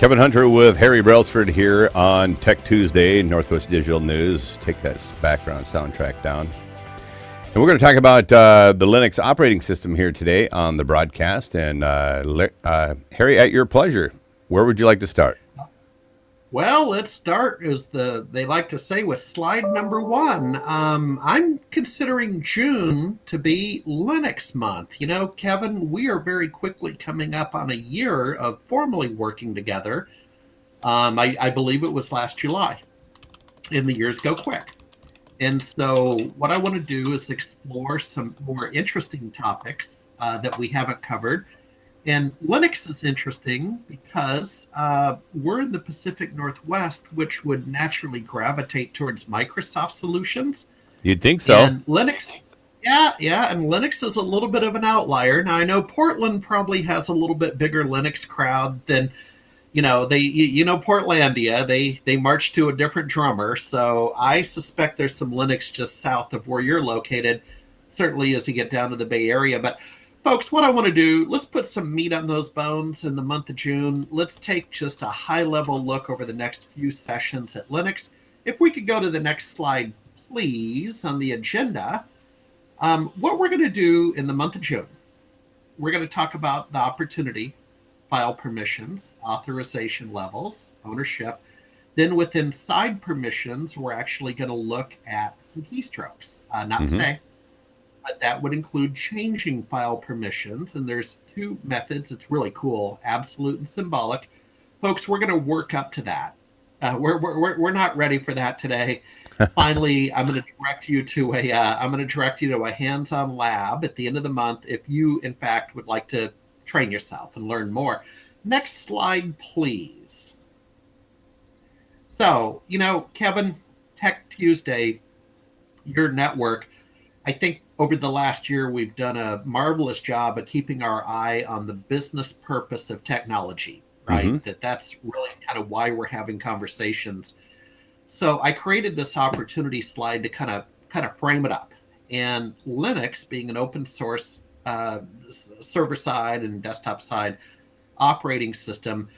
Kevin Hunter with Harry Brailsford here on Tech Tuesday, Northwest Digital News. Take that background soundtrack down. And we're going to talk about the Linux operating system here today on the broadcast. And Harry, at your pleasure, where would you like to start? Well, let's start, as they like to say, with slide number one. I'm considering June to be Linux month. You know, Kevin, we are very quickly coming up on a year of formally working together. I believe it was last July, and the years go quick. And so what I want to do is explore some more interesting topics that we haven't covered. And Linux is interesting because we're in the Pacific Northwest, which would naturally gravitate towards Microsoft solutions. You'd think so. And Linux, and Linux is a little bit of an outlier. Now, I know Portland probably has a little bit bigger Linux crowd than, Portlandia. They march to a different drummer. So I suspect there's some Linux just south of where you're located, certainly as you get down to the Bay Area. But folks, what I want to do, let's put some meat on those bones in the month of June. Let's take just a high-level look over the next few sessions at Linux. If we could go to the next slide, please, on the agenda. What we're going to do in the month of June, we're going to talk about the opportunity, file permissions, authorization levels, ownership. Then within side permissions, we're actually going to look at some keystrokes. Not today. But that would include changing file permissions. And there's two methods. It's really cool, absolute and symbolic. Folks, we're going to work up to that. We're not ready for that today. Finally, I'm going to direct you to a hands-on lab at the end of the month if you, in fact, would like to train yourself and learn more. Next slide, please. So, Kevin, Tech Tuesday, your network, I think over the last year, we've done a marvelous job of keeping our eye on the business purpose of technology, right? That's really kind of why we're having conversations. So I created this opportunity slide to kind of frame it up. And Linux, being an open source server side and desktop side operating system,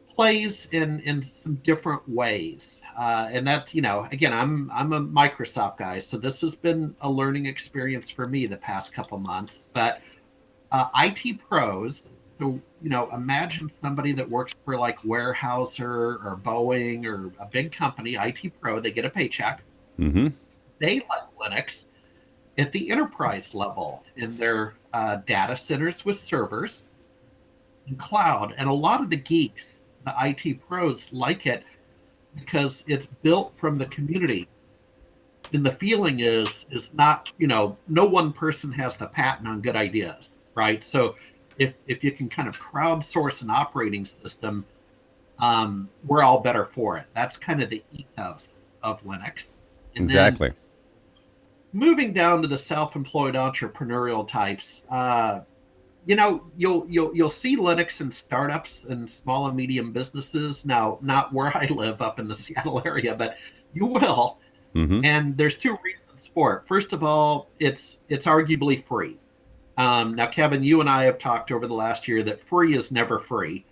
plays in some different ways. And that's, again, I'm a Microsoft guy, so this has been a learning experience for me the past couple months. But IT pros, so, imagine somebody that works for like Weyerhaeuser or Boeing or a big company, IT pro, they get a paycheck. They like Linux at the enterprise level in their data centers with servers and cloud. And a lot of the geeks, the IT pros, like it because it's built from the community. And the feeling is not, no one person has the patent on good ideas, right? So if you can kind of crowdsource an operating system, we're all better for it. That's kind of the ethos of Linux. And exactly. Then moving down to the self-employed entrepreneurial types, you'll see Linux in startups and small and medium businesses. Now, not where I live up in the Seattle area, but you will. And there's two reasons for it. First of all, it's arguably free. Now, Kevin, you and I have talked over the last year that free is never free.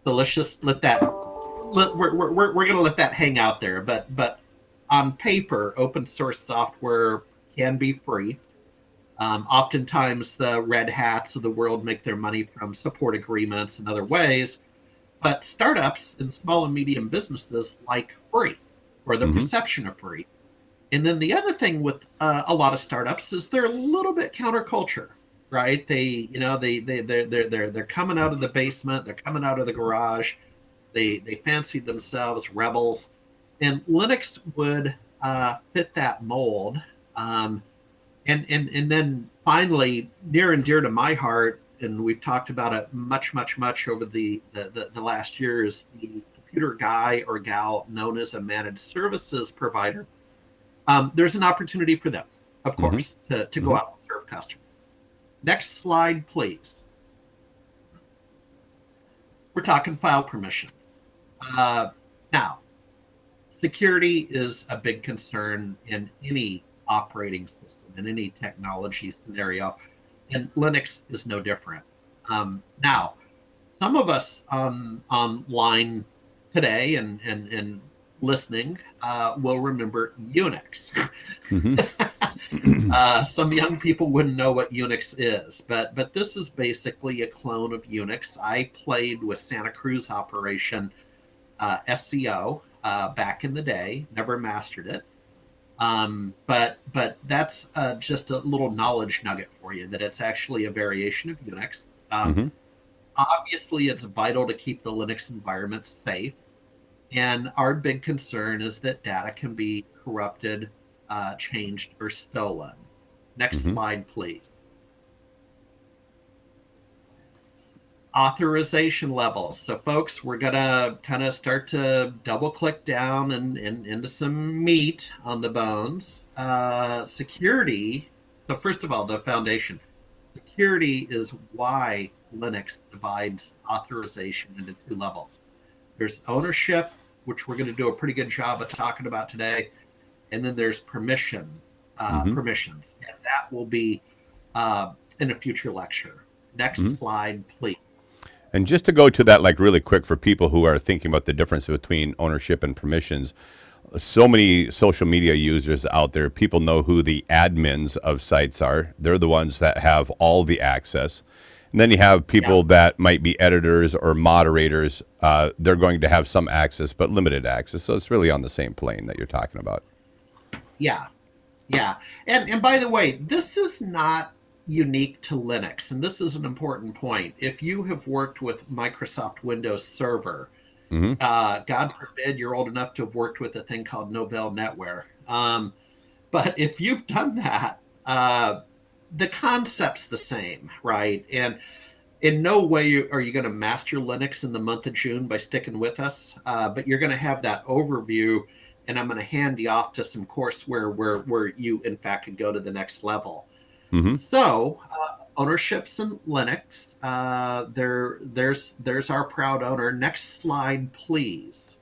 So let's just let that. We're going to let that hang out there. But on paper, open source software can be free. Oftentimes, the Red Hats of the world make their money from support agreements and other ways. But startups and small and medium businesses like free, or the perception of free. And then the other thing with a lot of startups is they're a little bit counterculture, right? They're coming out of the basement, they're coming out of the garage, they fancy themselves rebels, and Linux would fit that mold. And then finally, near and dear to my heart, and we've talked about it much over the last year, is the computer guy or gal known as a managed services provider. There's an opportunity for them, of course, to go out and serve customers. Next slide, please. We're talking file permissions. Now, security is a big concern in any operating system, in any technology scenario, and Linux is no different. Now, some of us online today and listening will remember Unix. Mm-hmm. Some young people wouldn't know what Unix is, but this is basically a clone of Unix. I played with Santa Cruz Operation SCO back in the day. Never mastered it, but that's just a little knowledge nugget for you that it's actually a variation of Unix. Mm-hmm. Obviously, it's vital to keep the Linux environment safe. And our big concern is that data can be corrupted, changed, or stolen. Next Mm-hmm. slide, please. Authorization levels. So, folks, we're going to kind of start to double click down and into some meat on the bones. Security. So, first of all, the foundation. Security is why Linux divides authorization into two levels. There's ownership, which we're going to do a pretty good job of talking about today, and then there's Mm-hmm. permissions, and that will be in a future lecture. Mm-hmm. Next slide, please. And just to go to that, like really quick for people who are thinking about the difference between ownership and permissions, so many social media users out there, people know who the admins of sites are. They're the ones that have all the access. And then you have Yeah, people that might be editors or moderators. They're going to have some access, but limited access. So it's really on the same plane that you're talking about. yeah, yeah. And by the way, this is not unique to Linux, and this is an important point. If you have worked with Microsoft Windows Server, Mm-hmm. God forbid you're old enough to have worked with a thing called Novell NetWare. But if you've done that, the concept's the same, right? And in no way are you going to master Linux in the month of June by sticking with us, but you're going to have that overview, and I'm going to hand you off to some courseware where you, in fact, could go to the next level. Mm-hmm. So, ownerships in Linux. There's our proud owner. Next slide, please.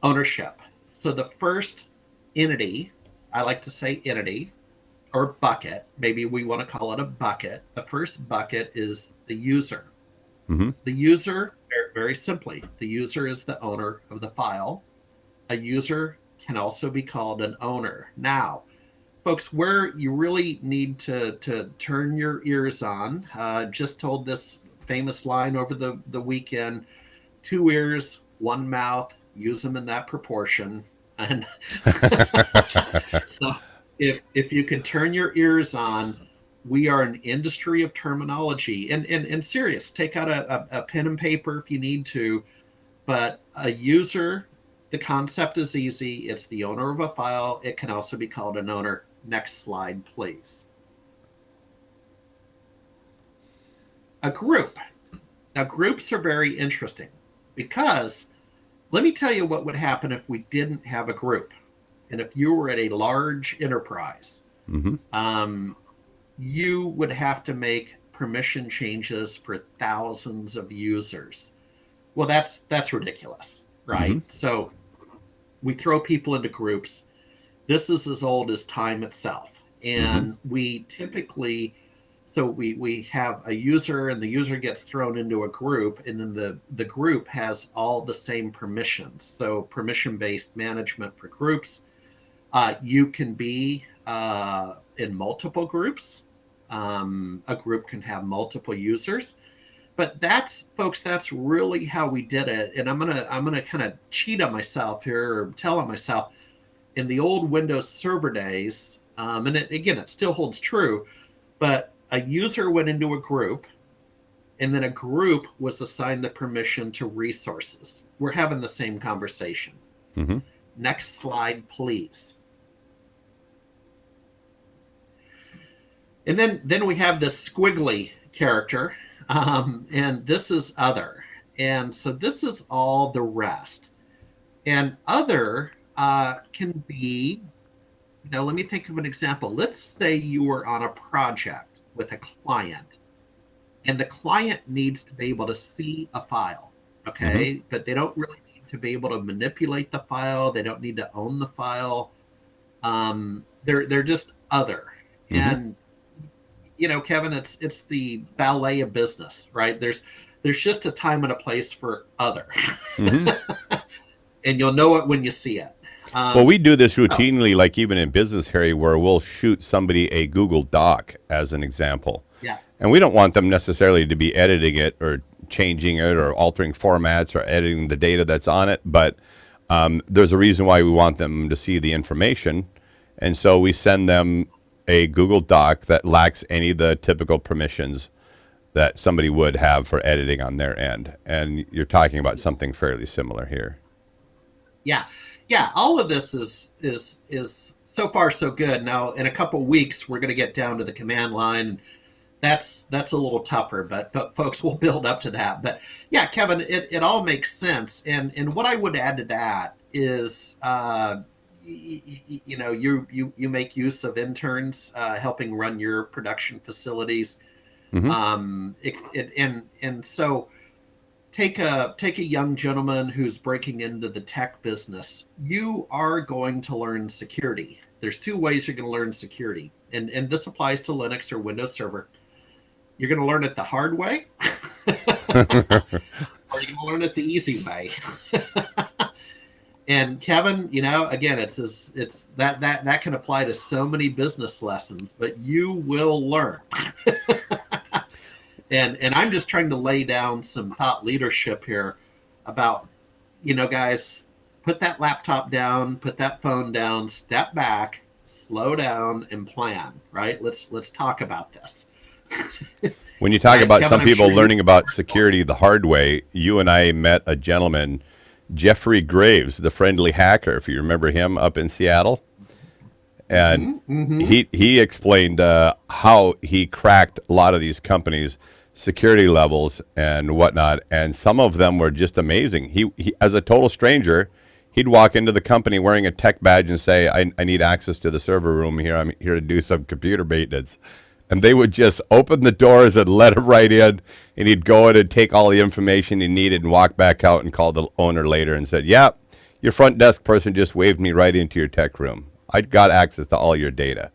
Ownership. So the first entity, I like to say entity or bucket, maybe we want to call it a bucket. The first bucket is the user. Mm-hmm. The user, very simply, the user is the owner of the file. A user can also be called an owner. Now, folks, where you really need to turn your ears on, just told this famous line over the weekend: two ears, one mouth, use them in that proportion. And so if you can turn your ears on, we are an industry of terminology. And serious, take out a pen and paper if you need to. But a user, the concept is easy. It's the owner of a file. It can also be called an owner. Next slide, please. A group. Now, groups are very interesting because let me tell you what would happen if we didn't have a group. And if you were at a large enterprise, Mm-hmm. you would have to make permission changes for thousands of users. Well, that's ridiculous, Mm-hmm. right? So we throw people into groups. This is as old as time itself. Mm-hmm. And we typically, so we have a user, and the user gets thrown into a group, and then the group has all the same permissions. So permission-based management for groups. You can be in multiple groups. A group can have multiple users. But that's, folks, that's really how we did it. And I'm gonna kind of cheat on myself here, or tell on myself. In the old Windows Server days, and it still holds true, but a user went into a group, and then a group was assigned the permission to resources. We're having the same conversation. Mm-hmm. Next slide, please. And then we have this squiggly character, and this is other. And so this is all the rest. And other can be, let me think of an example. Let's say you were on a project with a client, and the client needs to be able to see a file, okay? Mm-hmm. But they don't really need to be able to manipulate the file. They don't need to own the file. They're just other. Mm-hmm. And Kevin, it's the ballet of business, right? There's just a time and a place for other, Mm-hmm. and you'll know it when you see it. Well, we do this Oh, routinely, like even in business, Harry, where we'll shoot somebody a Google Doc as an example. yeah, And we don't want them necessarily to be editing it or changing it or altering formats or editing the data that's on it. But there's a reason why we want them to see the information. And so we send them a Google Doc that lacks any of the typical permissions that somebody would have for editing on their end. And you're talking about something fairly similar here. yeah, yeah. All of this is so far so good. Now, in a couple weeks, we're going to get down to the command line. That's a little tougher, but folks, we'll build up to that. But yeah, Kevin, it all makes sense. And what I would add to that is, you make use of interns helping run your production facilities. Mm-hmm. And so take a young gentleman who's breaking into the tech business. You are going to learn security. There's two ways you're going to learn security, and this applies to Linux or Windows Server. You're going to learn it the hard way, or you're going to learn it the easy way. And Kevin, again, it's that can apply to so many business lessons, but you will learn. And I'm just trying to lay down some thought leadership here about, guys, put that laptop down, put that phone down, step back, slow down, and plan. Right? Let's talk about this. When you talk Right, about Kevin, some I'm people sure learning about security the hard way, you and I met a gentleman, Jeffrey Graves, the friendly hacker, if you remember him up in Seattle. And he explained how he cracked a lot of these companies' security levels and whatnot. And some of them were just amazing. He as a total stranger, he'd walk into the company wearing a tech badge and say, I need access to the server room here. I'm here to do some computer maintenance. And they would just open the doors and let him right in. And he'd go in and take all the information he needed and walk back out and call the owner later and said, yeah, your front desk person just waved me right into your tech room. I got access to all your data.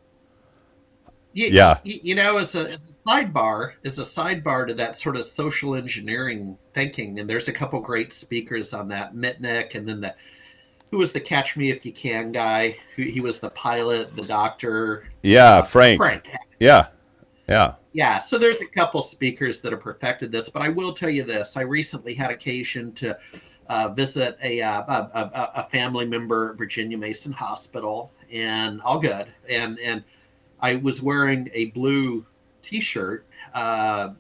Yeah. As a sidebar to that sort of social engineering thinking, and there's a couple great speakers on that, Mitnick, and then who was the Catch Me If You Can guy? He was the pilot, the doctor. Yeah, Frank. Yeah. Yeah, so there's a couple speakers that have perfected this, but I will tell you this. I recently had occasion to visit a family member at Virginia Mason Hospital, and all good. And I was wearing a blue T-shirt, a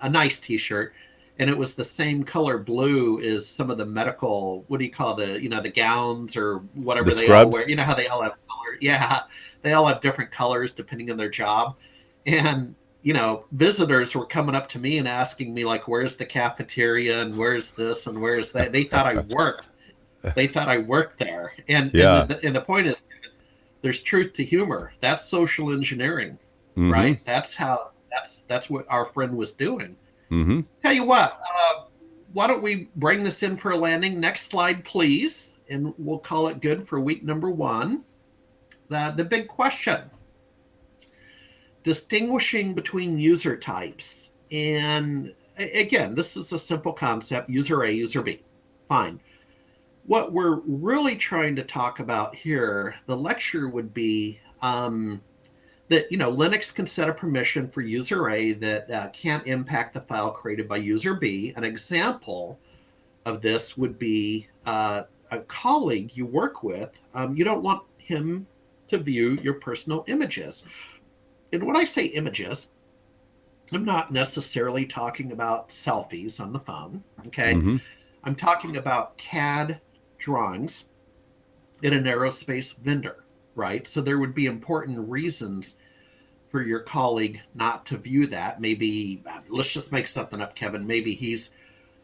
nice T-shirt, and it was the same color blue as some of the medical, what do you call the gowns or whatever The they scrubs? all wear. You know how they all have color. Yeah, they all have different colors depending on their job. And, visitors were coming up to me and asking me, like, where's the cafeteria and where's this and where's that? They thought I worked. They thought I worked there. And the point is, there's truth to humor. That's social engineering, right? That's what our friend was doing. Mm-hmm. Tell you what, why don't we bring this in for a landing? Next slide, please. And we'll call it good for week number 1. The big question. Distinguishing between user types. And again, this is a simple concept, user A, user B. Fine. What we're really trying to talk about here, the lecture would be that, Linux can set a permission for user A that can't impact the file created by user B. An example of this would be a colleague you work with. You don't want him to view your personal images. And when I say images, I'm not necessarily talking about selfies on the phone, okay? Mm-hmm. I'm talking about CAD drawings in an aerospace vendor, right? So there would be important reasons for your colleague not to view that. Maybe, let's just make something up, Kevin. Maybe he's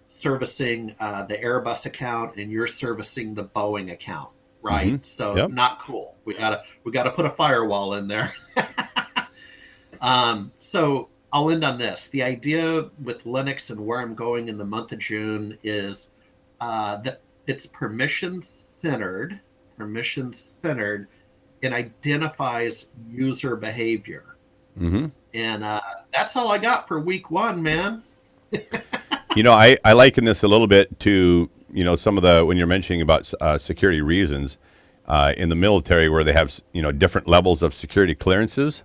servicing the Airbus account and you're servicing the Boeing account, right? Mm-hmm. So Yep. not cool. We gotta put a firewall in there. So I'll end on this. The idea with Linux and where I'm going in the month of June is that it's permission-centered, and identifies user behavior. Mm-hmm. And that's all I got for week 1, man. I liken this a little bit to, some of when you're mentioning about security reasons in the military where they have, different levels of security clearances.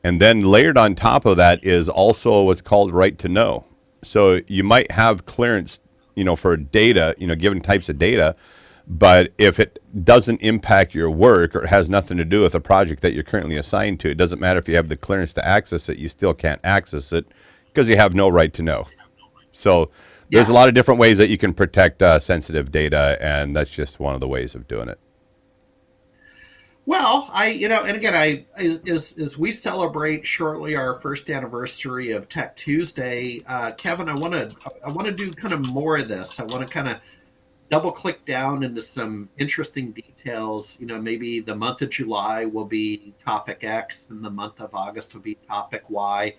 And then layered on top of that is also what's called right to know. So you might have clearance, for data, given types of data, but if it doesn't impact your work or it has nothing to do with a project that you're currently assigned to, it doesn't matter if you have the clearance to access it, you still can't access it because you have no right to know. So there's a lot of different ways that you can protect sensitive data, and that's just one of the ways of doing it. Well, and again, as we celebrate shortly our first anniversary of Tech Tuesday, Kevin, I want to do kind of more of this. I want to kind of double click down into some interesting details. Maybe the month of July will be topic X and the month of August will be topic Y.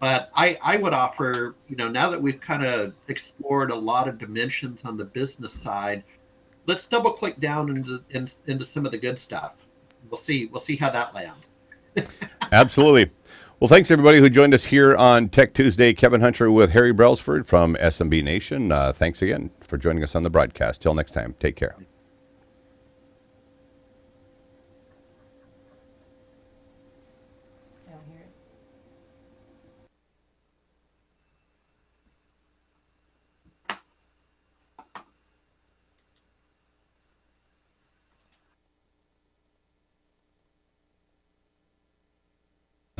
But I would offer, now that we've kind of explored a lot of dimensions on the business side, let's double click down into some of the good stuff. We'll see how that lands. Absolutely. Well, thanks everybody who joined us here on Tech Tuesday. Kevin Hunter with Harry Brailsford from SMB Nation. Thanks again for joining us on the broadcast. Till next time, take care.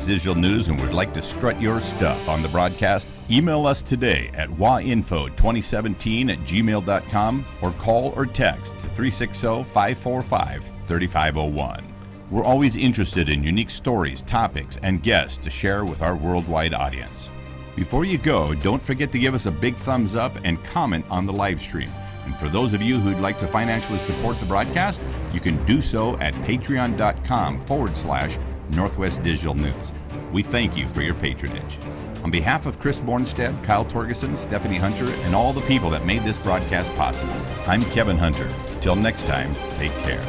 Digital News and would like to strut your stuff on the broadcast? Email us today at wainfo2017@gmail.com or call or text to 360-545-3501. We're always interested in unique stories, topics, and guests to share with our worldwide audience. Before you go, don't forget to give us a big thumbs up and comment on the live stream. And for those of you who'd like to financially support the broadcast, you can do so at patreon.com/Northwest Digital News. We thank you for your patronage. On behalf of Chris Bornstead, Kyle Torgeson, Stephanie Hunter, and all the people that made this broadcast possible, I'm Kevin Hunter. Till next time, take care.